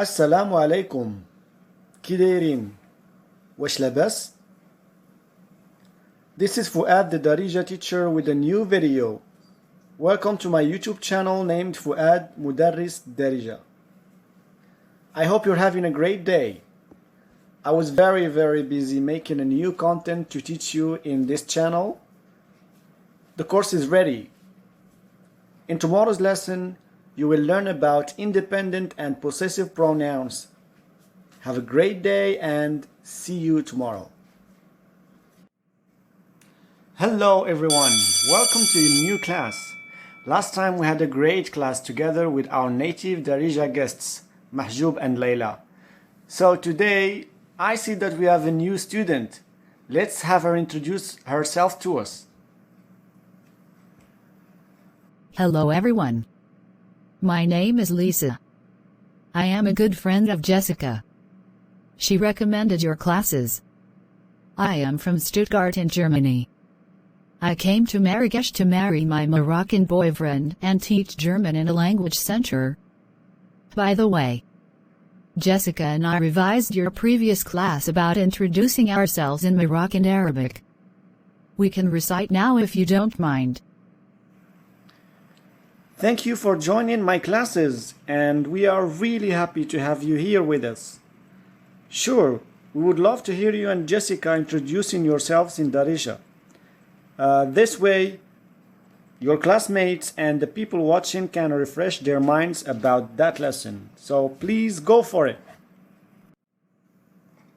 السلام عليكم. كي دايرين؟ واش لاباس؟ This is Fuad the Darija teacher with a new video. Welcome to my YouTube channel named Fuad مدرس Darija. I hope you're having a great day. I was very busy making a new content to teach you in this channel. The course is ready. In tomorrow's lesson, you will learn about independent and possessive pronouns. Have a great day and see you tomorrow. Hello everyone, welcome to your new class. Last time we had a great class together with our native Darija guests, Mahjoub and Layla. So today, I see that we have a new student. Let's have her introduce herself to us. Hello everyone. My name is Lisa. I am a good friend of Jessica. She recommended your classes. I am from Stuttgart in Germany. I came to Marrakesh to marry my Moroccan boyfriend and teach German in a language center. By the way, Jessica and I revised your previous class about introducing ourselves in Moroccan Arabic. We can recite now if you don't mind. Thank you for joining my classes, and we are really happy to have you here with us. Sure, we would love to hear you and Jessica introducing yourselves in Darija. This way, your classmates and the people watching can refresh their minds about that lesson. So please go for it.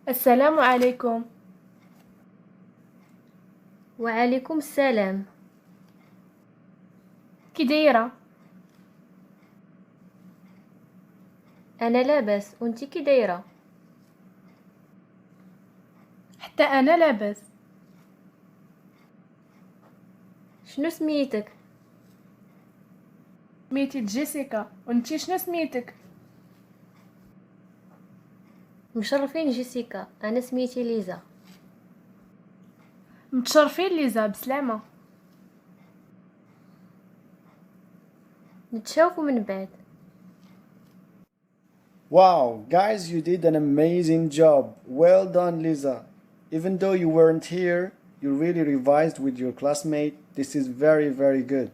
السلام عليكم. وعليكم السلام. كي دايرة؟ أنا لاباس وانتي كي دايرة؟ حتى أنا لاباس. شنو سميتك؟ سميتي جيسيكا، وانتي شنو سميتك؟ مشرفين جيسيكا، أنا سميتي ليزا. متشرفين ليزا، بسلامة. نتشاوفوا من بعد. Wow, guys, you did an amazing job. Well done, Lisa. Even though you weren't here, you really revised with your classmate. This is very good.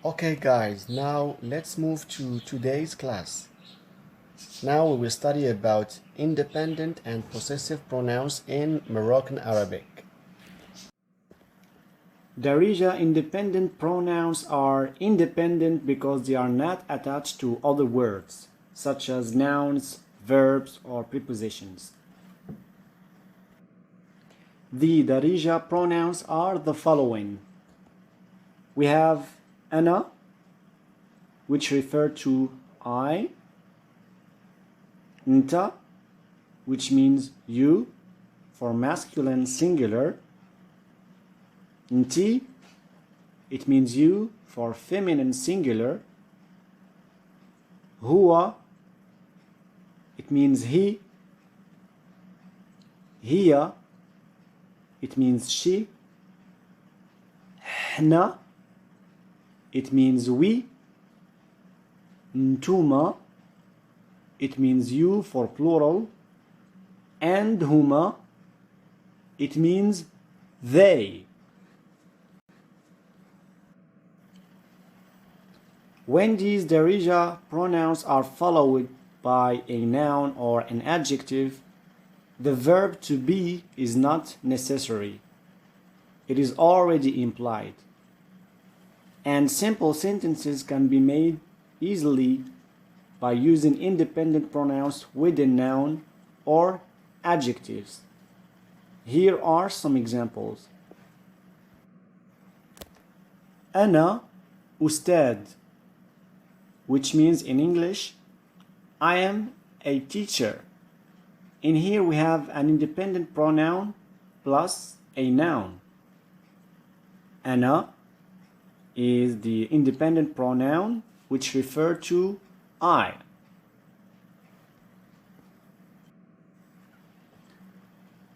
Okay, guys, now let's move to today's class. Now we will study about independent and possessive pronouns in Moroccan Arabic. Darija independent pronouns are independent because they are not attached to other words, such as nouns, verbs, or prepositions. The Darija pronouns are the following. We have أنا, which refer to I, أنت, which means you, for masculine singular, Nti, it means you for feminine singular. Huwa, it means he. Hiya, it means she. Hna, it means we. Ntuma, it means you for plural. And huma, it means they. When these Darija pronouns are followed by a noun or an adjective, the verb to be is not necessary. It is already implied. And simple sentences can be made easily by using independent pronouns with a noun or adjectives. Here are some examples. أنا أستاذ, which means in English, I am a teacher. In here we have an independent pronoun plus a noun. أنا is the independent pronoun which refer to I.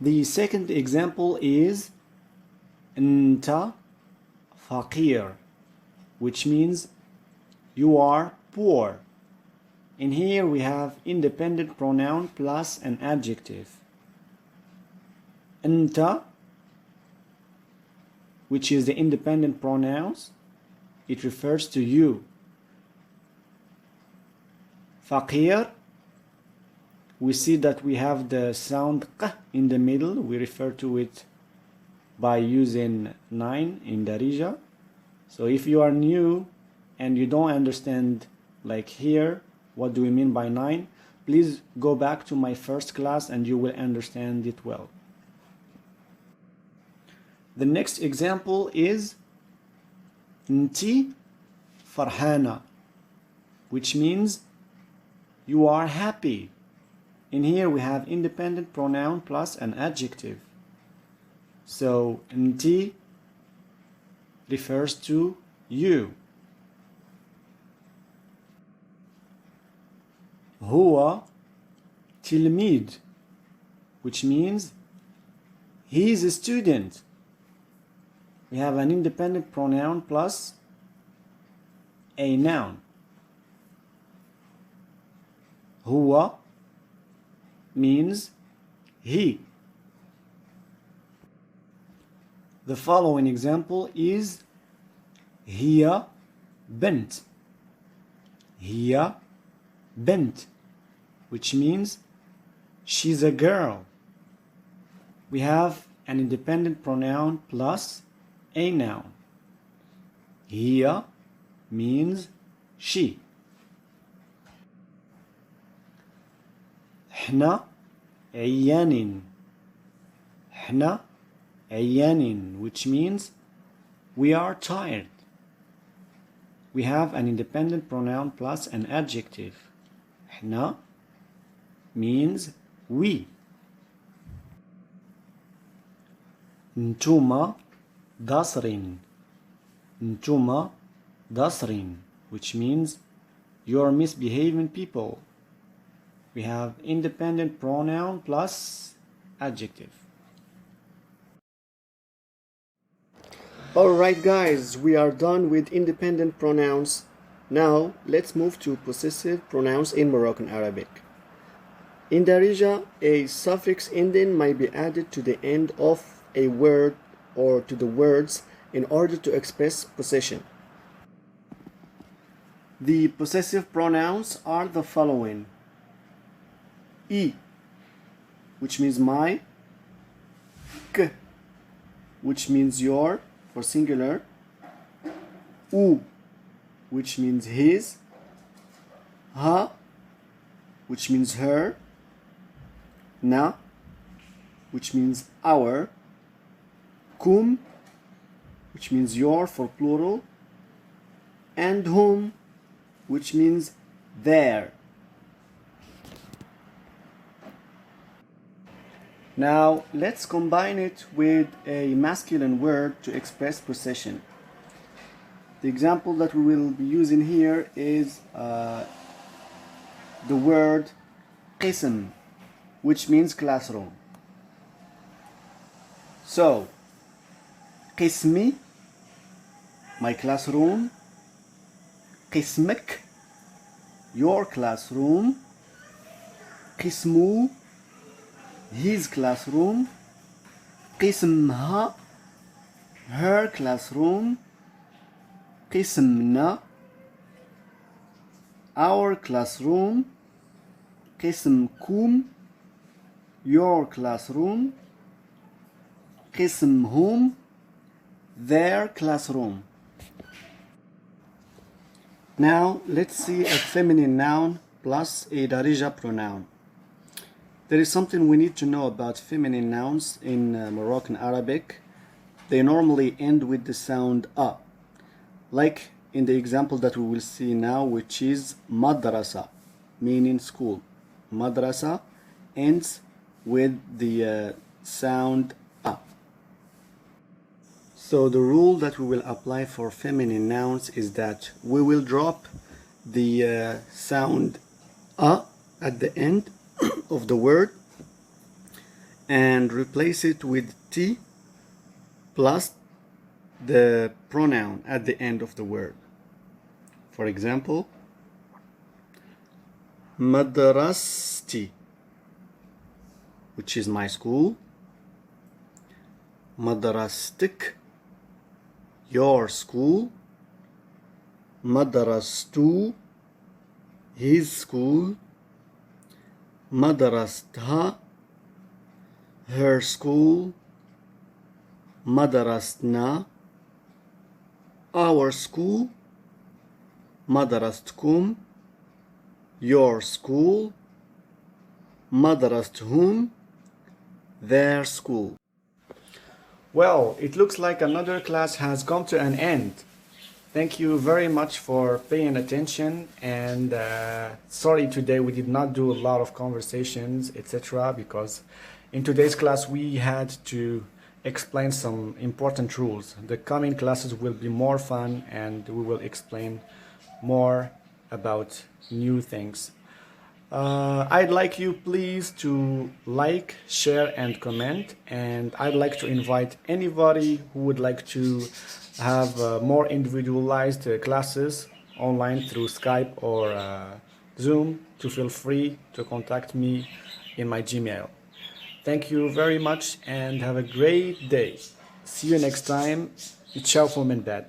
The second example is أنت فقير, which means you are poor. In here we have independent pronoun plus an adjective. أنت, which is the independent pronouns, it refers to you. فقير, we see that we have the sound ق in the middle. We refer to it by using 9 in Darija. So if you are new and you don't understand, like here, what do we mean by 9, please go back to my first class and you will understand it well. The next example is انتي فرحانة, which means you are happy. In here we have independent pronoun plus an adjective. So انتي refers to you. هو تلميذ, which means he is a student. We have an independent pronoun plus a noun. هو means he. The following example is هي بنت. هي بنت, which means she's a girl. We have an independent pronoun plus a noun. هي means she. احنا عيانين. احنا عيانين, which means we are tired. We have an independent pronoun plus an adjective. احنا means we. انتما داسرين. انتما داسرين, which means you are misbehaving people. We have independent pronoun plus adjective. Alright guys, we are done with independent pronouns. Now let's move to possessive pronouns in Moroccan Arabic. In Darija, a suffix ending might be added to the end of a word or to the words in order to express possession. The possessive pronouns are the following: I, which means my; K, which means your for singular; U, which means his; Ha, which means her; Na, which means our; Kum, which means your for plural; and Hum, which means their. Now let's combine it with a masculine word to express possession. The example that we will be using here is the word قسم, which means classroom. So قسمي, my classroom; قسمك, your classroom; قسمو, his classroom; قسمها, her classroom; قسمنا, our classroom; قسمكم, your classroom; قسمهم, their classroom. Now let's see a feminine noun plus a Darija pronoun. There is something we need to know about feminine nouns in Moroccan Arabic. They normally end with the sound a, like in the example that we will see now, which is madrasa, meaning school. Madrasa ends with the sound a. So the rule that we will apply for feminine nouns is that we will drop the sound a at the end of the word and replace it with t plus the pronoun at the end of the word. For example, مدرستي, which is my school. مدرستك, your school. مدرستو, his school. مدرستها, her school. مدرستنا, our school. مدرستكم, your school. مدرستهم, their school. Well, it looks like another class has come to an end. Thank you very much for paying attention, and sorry today we did not do a lot of conversations, etc., because in today's class we had to explain some important rules. The coming classes will be more fun and we will explain more about new things. I'd like you please to like, share and comment, and I'd like to invite anybody who would like to have more individualized classes online through Skype or Zoom to feel free to contact me in my Gmail. Thank you very much and have a great day. See you next time. Ciao from Dad.